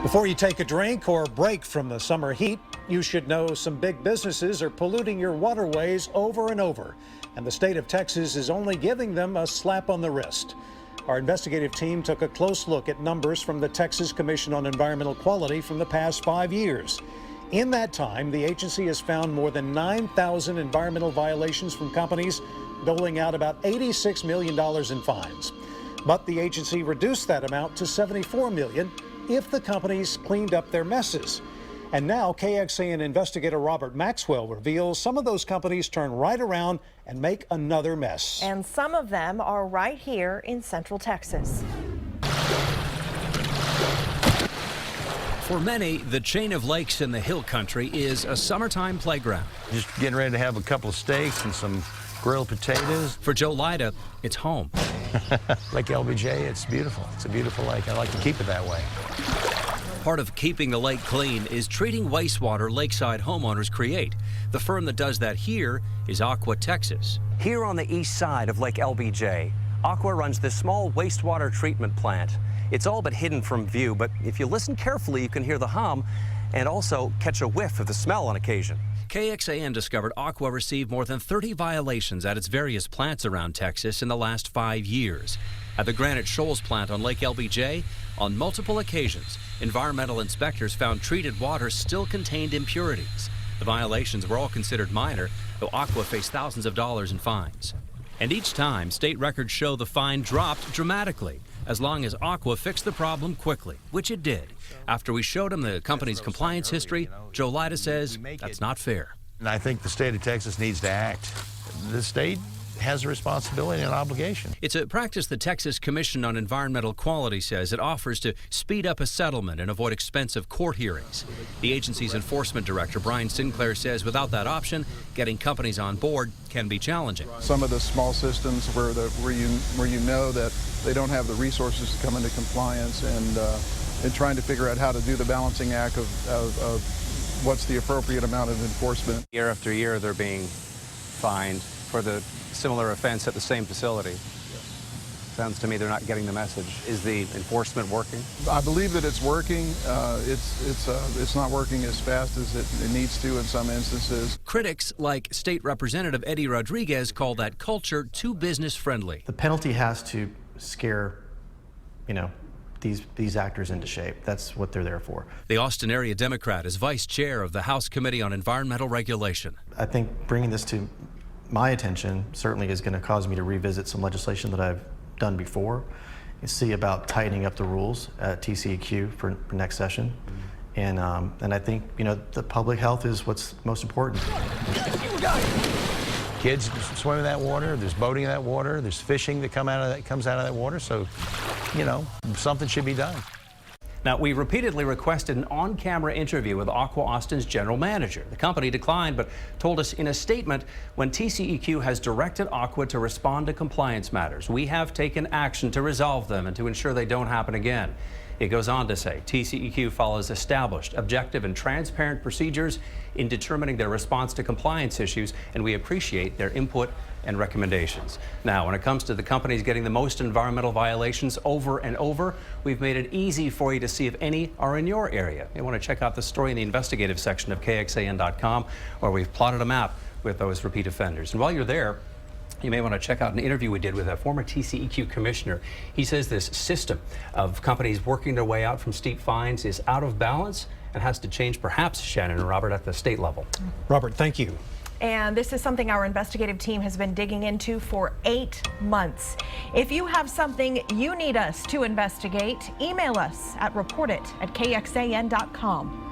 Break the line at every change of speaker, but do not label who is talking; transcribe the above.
Before you take a drink or break from the summer heat, you should know some big businesses are polluting your waterways over and over, and the state of Texas is only giving them a slap on the wrist. Our investigative team took a close look at numbers from the Texas Commission on Environmental Quality from the past 5 years. In that time, the agency has found more than 9,000 environmental violations from companies, doling out about $86 million in fines. But the agency reduced that amount to $74 million if the companies cleaned up their messes. And now KXAN investigator Robert Maxwell reveals some of those companies turn right around and make another mess.
And some of them are right here in Central Texas.
For many, the chain of lakes in the hill country is a summertime playground.
Just getting ready to have a couple of steaks and some grilled potatoes.
For Joe Lida, it's home.
Lake LBJ, it's beautiful. It's a beautiful lake. I like to keep it that way.
Part of keeping the lake clean is treating wastewater lakeside homeowners create. The firm that does that here is Aqua Texas.
Here on the east side of Lake LBJ, Aqua runs this small wastewater treatment plant. It's all but hidden from view, but if you listen carefully, you can hear the hum and also catch a whiff of the smell on occasion.
KXAN discovered Aqua received more than 30 violations at its various plants around Texas in the last 5 years. At the Granite Shoals plant on Lake LBJ, on multiple occasions, environmental inspectors found treated water still contained impurities. The violations were all considered minor, though Aqua faced thousands of dollars in fines. And each time, state records show the fine dropped dramatically, as long as Aqua fixed the problem quickly, which it did. After we showed him the company's compliance history, Joe Lida says that's not fair.
And I think the state of Texas needs to act. The state has a responsibility and an obligation.
It's a practice the Texas Commission on Environmental Quality says it offers to speed up a settlement and avoid expensive court hearings. The agency's enforcement director, Brian Sinclair, says without that option, getting companies on board can be challenging.
Some of the small systems where you know that they don't have the resources to come into compliance, and trying to figure out how to do the balancing act of what's the appropriate amount of enforcement.
Year after year, they're being fined for the similar offense at the same facility. Sounds to me they're not getting the message. Is the enforcement working?
I believe that it's working. It's not working as fast as it needs to in some instances.
Critics like State Representative Eddie Rodriguez call that culture too business friendly.
The penalty has to scare, these actors into shape. That's what they're there for.
The Austin area Democrat is vice chair of the House Committee on Environmental Regulation.
I think bringing this to my attention certainly is going to cause me to revisit some legislation that I've done before and see about tightening up the rules at TCEQ for next session. And I think, the public health is what's most important.
Kids swim in that water, there's boating in that water, there's fishing that comes out of that water, so, something should be done.
Now, we repeatedly requested an on-camera interview with Aqua Austin's general manager. The company declined, but told us in a statement, when TCEQ has directed Aqua to respond to compliance matters, we have taken action to resolve them and to ensure they don't happen again. It goes on to say, TCEQ follows established, objective, and transparent procedures in determining their response to compliance issues, and we appreciate their input and recommendations. Now, when it comes to the companies getting the most environmental violations over and over, we've made it easy for you to see if any are in your area. You want to check out the story in the investigative section of KXAN.com, where we've plotted a map with those repeat offenders. And while you're there, you may want to check out an interview we did with a former TCEQ commissioner. He says this system of companies working their way out from steep fines is out of balance and has to change, perhaps, Shannon and Robert, at the state level.
Robert, thank you.
And this is something our investigative team has been digging into for 8 months. If you have something you need us to investigate, email us at report@kxan.com.